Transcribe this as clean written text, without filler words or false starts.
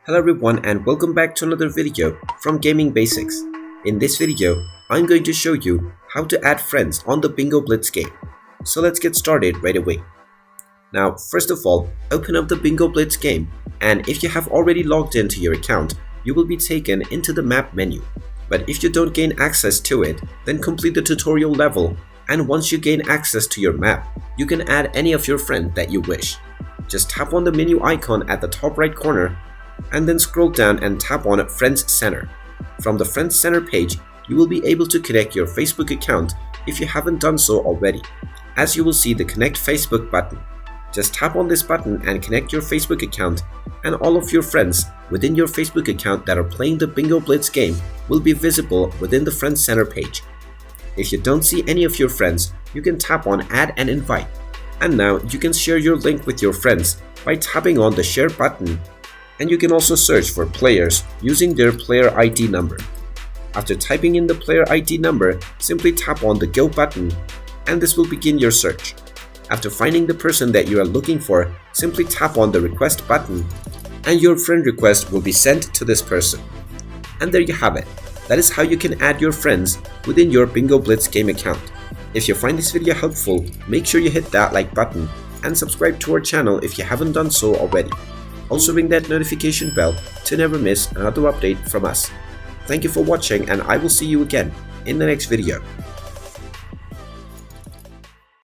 Hello everyone and welcome back to another video from Gaming Basics. In this video, I'm going to show you how to add friends on the Bingo Blitz game. So let's get started right away. Now, first of all, open up the Bingo Blitz game, and if you have already logged into your account, you will be taken into the map menu. But if you don't gain access to it, then complete the tutorial level, and once you gain access to your map, you can add any of your friends that you wish. Just tap on the menu icon at the top right corner and then scroll down and tap on Friends Center. From the Friends Center page, you will be able to connect your Facebook account if you haven't done so already, as you will see the Connect Facebook button. Just tap on this button and connect your Facebook account, and all of your friends within your Facebook account that are playing the Bingo Blitz game will be visible within the Friends Center page. If you don't see any of your friends, you can tap on Add and Invite. And now you can share your link with your friends by tapping on the Share button, and you can also search for players using their player ID number. After typing in the player ID number, simply tap on the Go button and this will begin your search. After finding the person that you are looking for, simply tap on the Request button and your friend request will be sent to this person. And there you have it. That is how you can add your friends within your Bingo Blitz game account. If you find this video helpful, make sure you hit that like button and subscribe to our channel if you haven't done so already. Also ring that notification bell to never miss another update from us. Thank you for watching, and I will see you again in the next video.